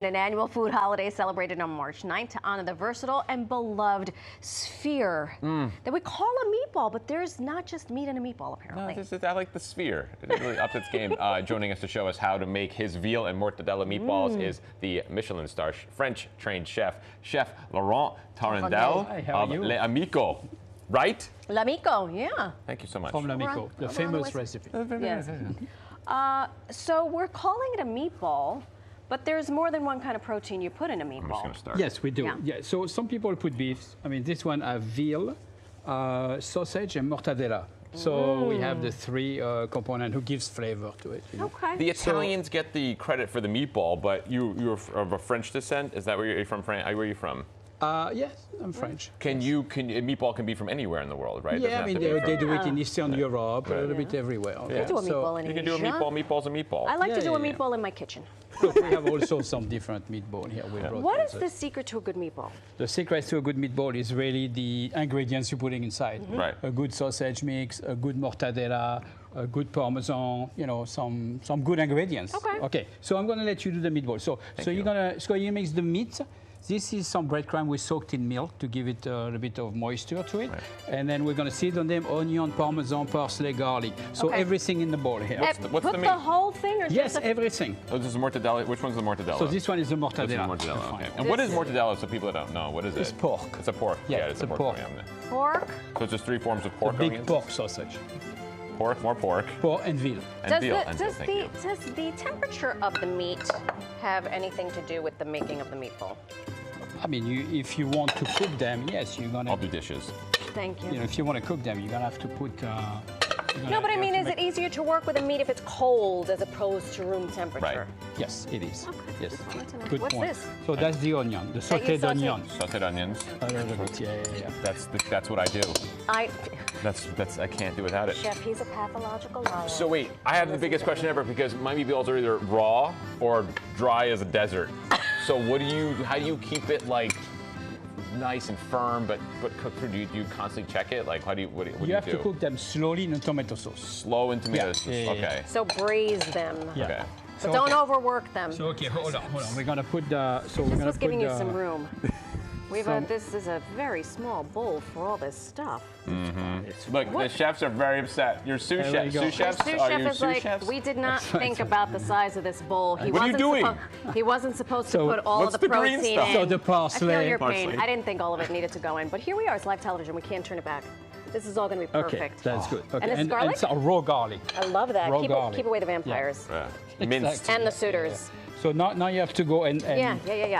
An annual food holiday celebrated on March 9th to honor the versatile and beloved sphere that we call a meatball, but there's not just meat in a meatball, apparently. No, I like the sphere. It really ups its game. Joining us to show us how to make his veal and mortadella meatballs is the Michelin star French-trained chef Laurent Tourondel of L'Amico. Right? L'Amico, yeah. Thank you so much. From L'Amico, the famous recipe. Yes. So we're calling it a meatball, but there's more than one kind of protein you put in a meatball. I'm just going to start. Yes, we do. Yeah. So some people put beef. I mean, this one have veal, sausage, and mortadella. So we have the three components who gives flavor to it. You know? Okay. The Italians get the credit for the meatball, but you're of a French descent. Is that where you're from? Where are you from? Yes, I'm French. A meatball can be from anywhere in the world, right? Yeah, I mean, they do it in Eastern Europe, a little bit everywhere. You can do a meatball in Asia. You can do a meatball. Meatball's a meatball. I like to do a meatball in my kitchen. Look, we have also some different meatball here. What is the secret to a good meatball? The secret to a good meatball is really the ingredients you're putting inside. Right. A good sausage mix, a good mortadella, a good parmesan, you know, some good ingredients. Okay. Okay. So I'm going to let you do the meatball. So you mix the meat. This is some breadcrumb we soaked in milk to give it a little bit of moisture to it. Right. And then we're going to season them onion, parmesan, parsley, garlic. So everything in the bowl here. What's the meat? The whole thing? Or yes, everything. Oh, this is mortadella. Which one's the mortadella? So this one is the mortadella. This is mortadella, okay. And what is mortadella, so people that don't know? What is it? It's pork. It's a pork. Yeah, it's a pork. Pork? So it's just three forms of pork. Big pork sausage. Pork, more pork. Pork and veal. Does the temperature of the meat have anything to do with the making of the meatball? I mean, if you want to cook them, yes, you're gonna. I'll do dishes. Thank you. You know, if you want to cook them, you're gonna have to put. No, but I mean, is it easier to work with a meat if it's cold as opposed to room temperature? Right. Yes, it is. Okay. Yes. Good What's point. This? So that's the onion, the sautéed onion. Sautéed onions. Yeah. That's what I do. I can't do without it. Chef, he's a pathological liar. So wait, I have the biggest question ever because my meatballs are either raw or dry as a desert. So how do you keep it like nice and firm but cooked through? Do you constantly check it? Like what do you do? You have to cook them slowly in tomato sauce. Slow in tomato sauce. Okay. So braise them. Yeah. Okay. But don't overwork them. So hold on. We're gonna put the. This was giving you some room. This is a very small bowl for all this stuff. Look, the chefs are very upset. You're sous chefs. Sous chefs? Are you sous chefs? We did not think about the size of this bowl. What are you doing? He wasn't supposed to put all of the protein in. So the parsley. I feel your pain. I didn't think all of it needed to go in, but here we are. It's live television. We can't turn it back. This is all going to be perfect. Okay, that's good. Okay. And it's garlic? And raw garlic. I love that. Keep away the vampires. Yeah. Minced. And the suitors. So now you have to go and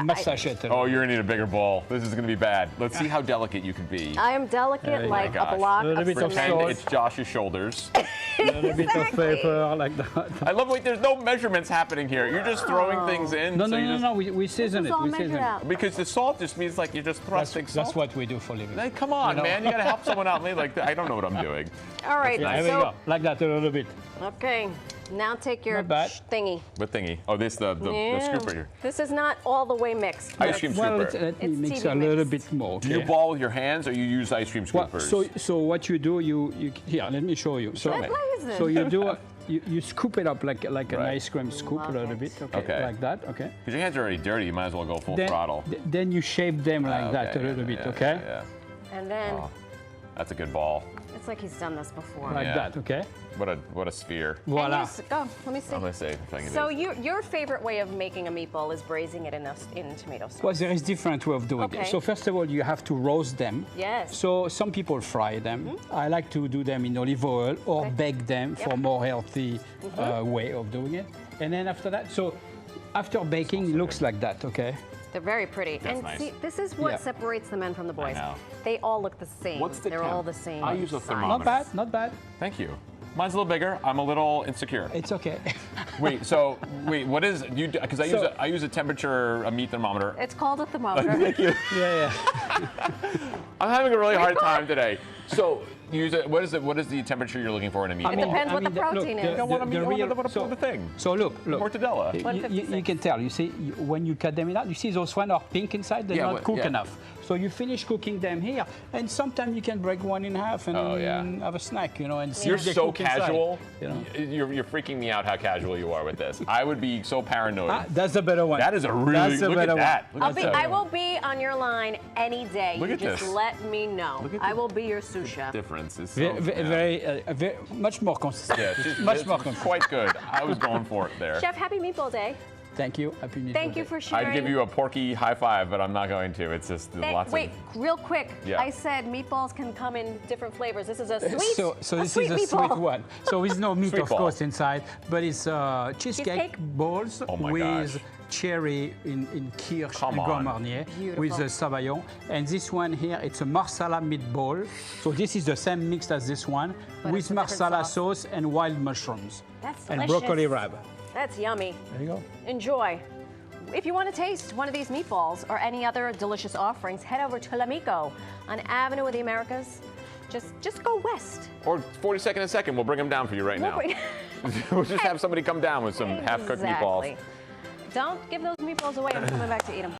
massage it. Oh, you're going to need a bigger bowl. This is going to be bad. Let's see how delicate you can be. I am delicate like a block of cement. Pretend it's Josh's shoulders. A little bit of paper like that. I love there's no measurements happening here. You're just throwing things in. No. We season it. We season it. Because the salt just means like you're just thrusting salt. That's what we do for a living. Like, come on, man. You got to help someone out. Like, I don't know what I'm doing. All right. There we go. Like that a little bit. Okay. Now take your thingy. What thingy? Oh, the scooper here. This is not all the way mixed. Ice cream scooper. Let me mix a little bit more. Do you ball with your hands or you use ice cream scoopers? So what you do, you here, let me show you. So you do you scoop it up like an ice cream scoop a little bit, okay, like that, okay. Because your hands are already dirty, you might as well go full throttle. Then you shape them like that a little bit, okay? Yeah. And then that's a good ball. It's like he's done this before. Like that, okay? What a sphere. Voila. Go. Let me see. I'm gonna say if I can So your favorite way of making a meatball is braising it in tomato sauce. Well, there is different way of doing it. So first of all, you have to roast them. Yes. So some people fry them. I like to do them in olive oil or bake them for more healthy way of doing it. And then after that, so after baking, it looks like that, okay? They're very pretty. That's nice. See, this is what separates the men from the boys. I know. They all look the same. What's the They're all the same. I use a thermometer. Not bad. Thank you. Mine's a little bigger. I'm a little insecure. It's okay. Wait, what is you? Because I use a temperature, meat thermometer. It's called a thermometer. Thank you. Yeah. I'm having a really hard time today. So use it. What is the temperature you're looking for in a meatball? It depends what the protein is. I want the thing. So look. Mortadella. You can tell. You see, when you cut them out, you see those ones are pink inside. They're not cooked enough. So you finish cooking them here, and sometimes you can break one in half and have a snack, and see You're if they so cook casual. inside, You're freaking me out how casual you are with this. I would be so paranoid. That's a better one. That is a really look at that. I will be on your line any day. Look You at just this. let me know. I will be your sous chef. Difference is so very, much more consistent. Yeah, she's much more consistent. quite good. I was going for it there. Chef, happy Meatball Day. Thank you. Happy Meatball Thank you Day. for sharing. I'd give you a porky high five, but I'm not going to. It's just lots Wait, of. real quick. Yeah. I said meatballs can come in different flavors. This is a sweet. So this sweet is a meatball. sweet one. So with no meat, Sweet of ball. course, inside, but it's cheesecake balls Oh my with gosh. cherry in kirsch Come and Grand on. Marnier Beautiful. with the sabayon. And this one here, it's a marsala meatball. So this is the same mix as this one But with it's a different marsala sauce. sauce and wild mushrooms. That's and delicious. broccoli rabe. That's yummy. There you go. Enjoy. If you want to taste one of these meatballs or any other delicious offerings, head over to L'Amico on Avenue of the Americas. Just go west. Or 42nd and second, we'll bring them down for you right now. We'll just have somebody come down with some half-cooked meatballs. Exactly. Don't give those meatballs away. I'm coming back to eat them.